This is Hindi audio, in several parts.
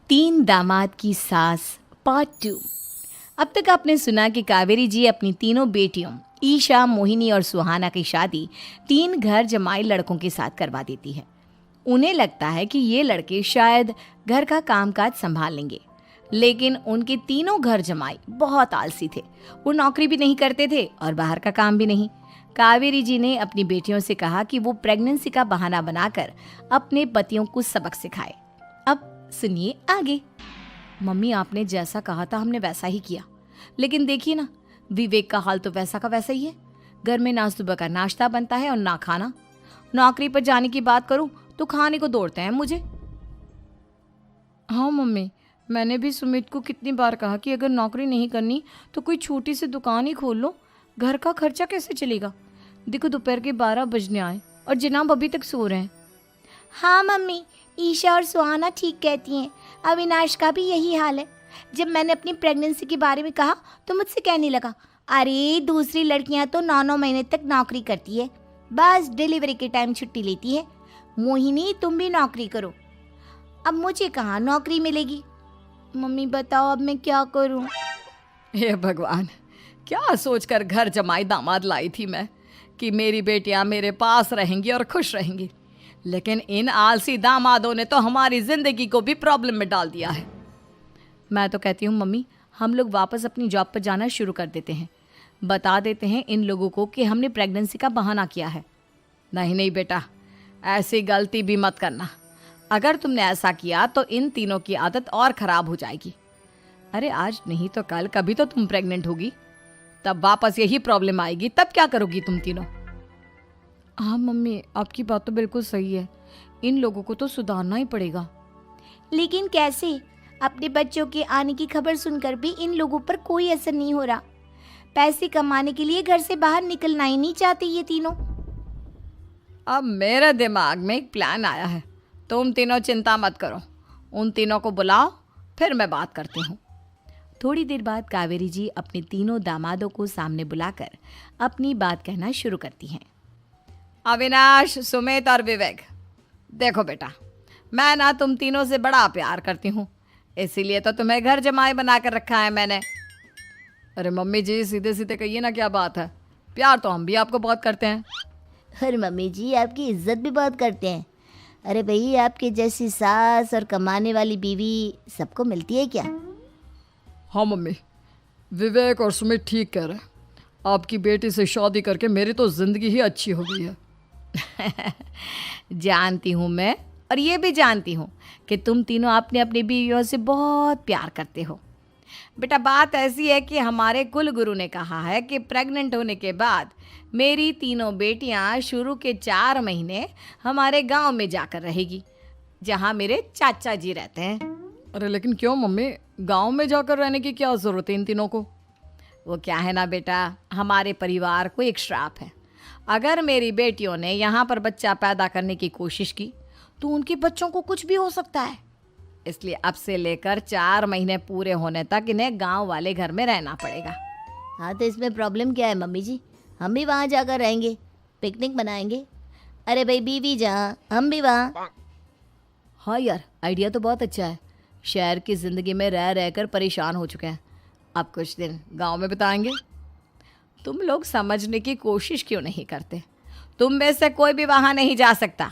तीन दामाद की सास पार्ट 2। अब तक आपने सुना कि कावेरी जी अपनी तीनों बेटियों ईशा, मोहिनी और सुहाना की शादी तीन घर जमाई लड़कों के साथ करवा देती है। उन्हें लगता है कि ये लड़के शायद घर का कामकाज संभाल लेंगे, लेकिन उनके तीनों घर जमाई बहुत आलसी थे। वो नौकरी भी नहीं करते थे और बाहर का काम भी नहीं। कावेरी जी ने अपनी बेटियों से कहा कि वो प्रेगनेंसी का बहाना बनाकर अपने पतियों को सबक सिखाए। अब सुनिए आगे। मम्मी, आपने जैसा कहा था हमने वैसा ही किया, लेकिन देखिए ना, विवेक का हाल तो वैसा का वैसा ही है। घर में ना सुबह का नाश्ता बनता है और ना खाना। नौकरी पर जाने की बात करूं तो खाने को दौड़ते हैं मुझे। हाँ मम्मी, मैंने भी सुमित को कितनी बार कहा कि अगर नौकरी नहीं करनी तो कोई छोटी सी दुकान ही खोल लो। घर का खर्चा कैसे चलेगा? देखो दोपहर के 12 बजने आए और जनाब अभी तक सो रहे हैं। हाँ मम्मी, ईशा और सुहाना ठीक कहती हैं। अविनाश का भी यही हाल है। जब मैंने अपनी प्रेगनेंसी के बारे में कहा तो मुझसे कहने लगा, अरे दूसरी लड़कियां तो 9-9 महीने तक नौकरी करती है, बस डिलीवरी के टाइम छुट्टी लेती है। मोहिनी, तुम भी नौकरी करो। अब मुझे कहाँ नौकरी मिलेगी? मम्मी बताओ, अब मैं क्या करूँ? हे भगवान, क्या सोचकर घर जमाई दामाद लाई थी मैं कि मेरी बेटियां मेरे पास रहेंगी और खुश रहेंगी, लेकिन इन आलसी दामादों ने तो हमारी जिंदगी को भी प्रॉब्लम में डाल दिया है। मैं तो कहती हूँ मम्मी, हम लोग वापस अपनी जॉब पर जाना शुरू कर देते हैं। बता देते हैं इन लोगों को कि हमने प्रेगनेंसी का बहाना किया है। नहीं नहीं बेटा, ऐसी गलती भी मत करना। अगर तुमने ऐसा किया तो इन तीनों की आदत और ख़राब हो जाएगी। अरे आज नहीं तो कल कभी तो तुम प्रेग्नेंट होगी, तब वापस यही प्रॉब्लम आएगी। तब क्या करोगी तुम तीनों? हाँ मम्मी, आपकी बात तो बिल्कुल सही है। इन लोगों को तो सुधारना ही पड़ेगा। लेकिन कैसे? अपने बच्चों के आने की खबर सुनकर भी इन लोगों पर कोई असर नहीं हो रहा। पैसे कमाने के लिए घर से बाहर निकलना ही नहीं चाहते ये तीनों। अब मेरे दिमाग में एक प्लान आया है। तुम तीनों चिंता मत करो, उन तीनों को बुलाओ, फिर मैं बात करती हूँ। थोड़ी देर बाद कावेरी जी अपने तीनों दामादों को सामने बुलाकर अपनी बात कहना शुरू करती हैं। अविनाश, सुमित और विवेक, देखो बेटा, मैं ना तुम तीनों से बड़ा प्यार करती हूँ, इसीलिए तो तुम्हें घर जमाई बना कर रखा है मैंने। अरे मम्मी जी, सीधे सीधे कहिए ना, क्या बात है? प्यार तो हम भी आपको बहुत करते हैं। अरे मम्मी जी, आपकी इज्जत भी बहुत करते हैं। अरे भाई, आपके जैसी सास और कमाने वाली बीवी सबको मिलती है क्या? हाँ मम्मी, विवेक और सुमित ठीक कह रहे हैं। आपकी बेटी से शादी करके मेरी तो ज़िंदगी ही अच्छी हो गई है। जानती हूँ मैं, और ये भी जानती हूँ कि तुम तीनों अपने अपनी बीवियों से बहुत प्यार करते हो। बेटा, बात ऐसी है कि हमारे कुल गुरु ने कहा है कि प्रेग्नेंट होने के बाद मेरी तीनों बेटियां शुरू के 4 महीने हमारे गांव में जाकर रहेगी, जहां मेरे चाचा जी रहते हैं। अरे लेकिन क्यों मम्मी, गांव में जाकर रहने की क्या ज़रूरत है इन तीनों को? वो क्या है ना बेटा, हमारे परिवार को एक श्राप है। अगर मेरी बेटियों ने यहाँ पर बच्चा पैदा करने की कोशिश की तो उनके बच्चों को कुछ भी हो सकता है। इसलिए अब से लेकर 4 महीने पूरे होने तक इन्हें गांव वाले घर में रहना पड़ेगा। हाँ, तो इसमें प्रॉब्लम क्या है मम्मी जी? हम भी वहाँ जाकर रहेंगे, पिकनिक मनाएंगे। अरे भाई, बीवी जहाँ हम भी वहाँ। हाँ यार, आइडिया तो बहुत अच्छा है। शहर की ज़िंदगी में रह रहकर परेशान हो चुके हैं, अब कुछ दिन गांव में बिताएंगे। तुम लोग समझने की कोशिश क्यों नहीं करते? तुम में से कोई भी वहाँ नहीं जा सकता,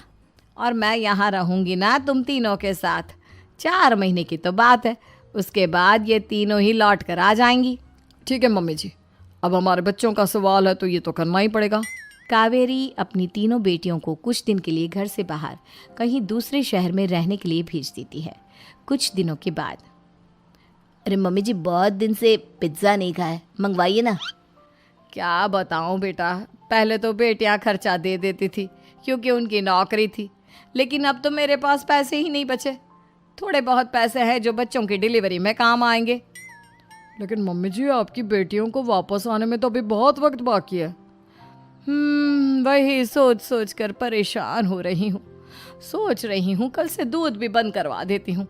और मैं यहाँ रहूँगी ना तुम तीनों के साथ। 4 महीने की तो बात है, उसके बाद ये तीनों ही लौट कर आ जाएंगी। ठीक है मम्मी जी, अब हमारे बच्चों का सवाल है तो ये तो करना ही पड़ेगा। कावेरी अपनी तीनों बेटियों को कुछ दिन के लिए घर से बाहर कहीं दूसरे शहर में रहने के लिए भेज देती है। कुछ दिनों के बाद, अरे मम्मी जी, बहुत दिन से पिज्ज़ा नहीं खाया, मंगवाइए ना। क्या बताऊं बेटा, पहले तो बेटियां खर्चा दे देती थी क्योंकि उनकी नौकरी थी, लेकिन अब तो मेरे पास पैसे ही नहीं बचे। थोड़े बहुत पैसे हैं जो बच्चों की डिलीवरी में काम आएंगे। लेकिन मम्मी जी, आपकी बेटियों को वापस आने में तो अभी बहुत वक्त बाकी है। वही सोच सोच कर परेशान हो रही हूँ। सोच रही हूँ कल से दूध भी बंद करवा देती हूँ।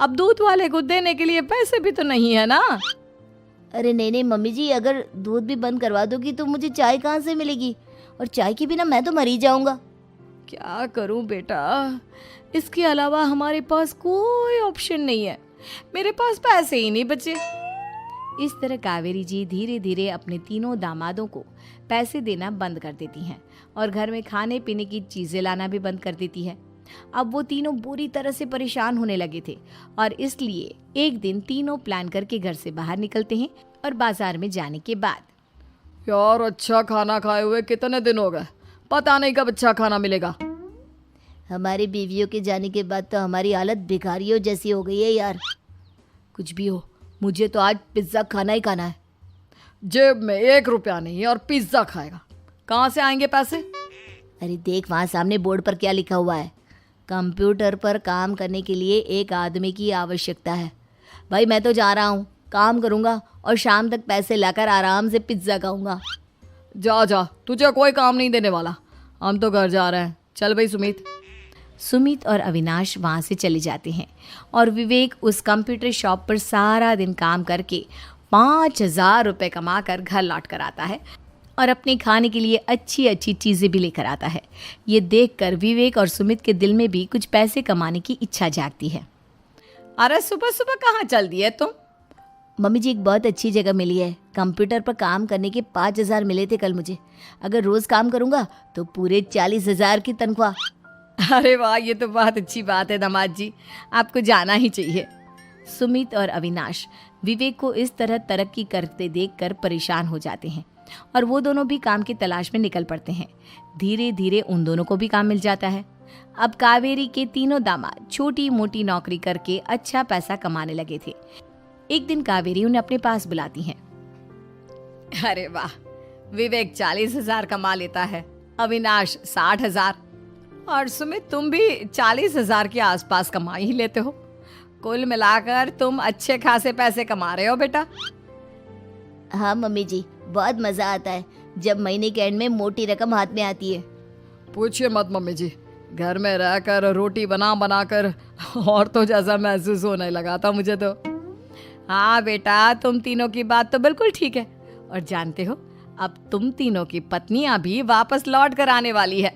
अब दूध वाले को देने के लिए पैसे भी तो नहीं है ना। अरे नहीं नहीं मम्मी जी, अगर दूध भी बंद करवा दोगी तो मुझे चाय कहाँ से मिलेगी? और चाय के बिना मैं तो मर ही जाऊँगा। क्या करूं बेटा, इसके अलावा हमारे पास कोई ऑप्शन नहीं है, मेरे पास पैसे ही नहीं बचे। इस तरह कावेरी जी धीरे धीरे अपने तीनों दामादों को पैसे देना बंद कर देती हैं और घर में खाने पीने की चीज़ें लाना भी बंद कर देती है। अब वो तीनों बुरी तरह से परेशान होने लगे थे और इसलिए एक दिन तीनों प्लान करके घर से बाहर निकलते हैं और बाजार में जाने के बाद यार अच्छा खाना खाए हुए कितने दिन हो गए, पता नहीं कब अच्छा खाना मिलेगा। हमारी बीवियों के जाने के बाद तो हमारी हालत भिखारियों जैसी हो गई है यार। कुछ भी हो, मुझे तो आज पिज्ज़ा खाना ही खाना है। जेब में 1 रुपया नहीं है और पिज्ज़ा खाएगा, कहाँ से आएंगे पैसे? अरे देख वहाँ सामने बोर्ड पर क्या लिखा हुआ है, कंप्यूटर पर काम करने के लिए एक आदमी की आवश्यकता है। भाई मैं तो जा रहा हूँ, काम करूँगा और शाम तक पैसे लाकर आराम से पिज्ज़ा खाऊंगा। जा जा, तुझे कोई काम नहीं देने वाला, हम तो घर जा रहे हैं। चल भाई सुमित। सुमित और अविनाश वहाँ से चले जाते हैं और विवेक उस कंप्यूटर शॉप पर सारा दिन काम करके 5,000 रुपये कमा कर घर लौट कर आता है और अपने खाने के लिए अच्छी अच्छी चीज़ें भी लेकर आता है। ये देखकर विवेक और सुमित के दिल में भी कुछ पैसे कमाने की इच्छा जागती है। अरे सुबह सुबह कहाँ चल दिए तुम? मम्मी जी एक बहुत अच्छी जगह मिली है, कंप्यूटर पर काम करने के 5,000 मिले थे कल मुझे। अगर रोज़ काम करूँगा तो पूरे 40,000 की तनख्वाह। अरे वाह, ये तो बहुत अच्छी बात है दामाद जी, आपको जाना ही चाहिए। सुमित और अविनाश विवेक को इस तरह तरक्की करते देखकर परेशान हो जाते हैं और वो दोनों भी काम की तलाश में निकल पड़ते हैं। धीरे धीरे उन दोनों को भी काम मिल जाता है। अब कावेरी के तीनों दामाद छोटी मोटी नौकरी करके अच्छा पैसा कमाने लगे थे। एक दिन कावेरी उन्हें अपने पास बुलाती हैं। अरे वाह, विवेक 40,000 कमा लेता है, अविनाश 60,000 और सुमित तुम भी 40,000 के आसपास कमा ही लेते हो। कुल मिलाकर तुम अच्छे खासे पैसे कमा रहे हो बेटा। हाँ मम्मी जी, बहुत मज़ा आता है जब महीने के एंड में मोटी रकम हाथ में आती है। पूछिए मत मम्मी जी, घर में रहकर रोटी बना बना कर और तो जैसा महसूस होने लगा था मुझे तो। हाँ बेटा, तुम तीनों की बात तो बिल्कुल ठीक है और जानते हो अब तुम तीनों की पत्नियां भी वापस लौट कर आने वाली है।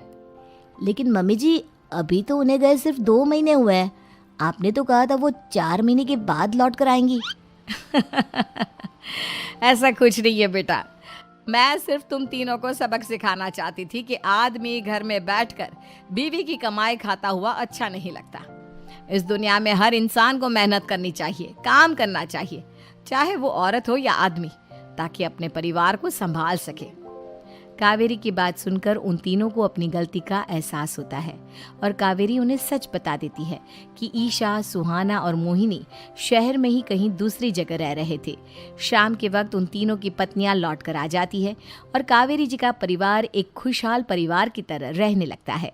लेकिन मम्मी जी अभी तो उन्हें गए सिर्फ 2 महीने हुए हैं, आपने तो कहा था वो 4 महीने के बाद लौट कर आएंगी। ऐसा कुछ नहीं है बेटा, मैं सिर्फ तुम तीनों को सबक सिखाना चाहती थी कि आदमी घर में बैठकर बीवी की कमाई खाता हुआ अच्छा नहीं लगता। इस दुनिया में हर इंसान को मेहनत करनी चाहिए, काम करना चाहिए, चाहे वो औरत हो या आदमी, ताकि अपने परिवार को संभाल सके। कावेरी की बात सुनकर उन तीनों को अपनी गलती का एहसास होता है और कावेरी उन्हें सच बता देती है कि ईशा, सुहाना और मोहिनी शहर में ही कहीं दूसरी जगह रह रहे थे। शाम के वक्त उन तीनों की पत्नियां लौट कर आ जाती है और कावेरी जी का परिवार एक खुशहाल परिवार की तरह रहने लगता है।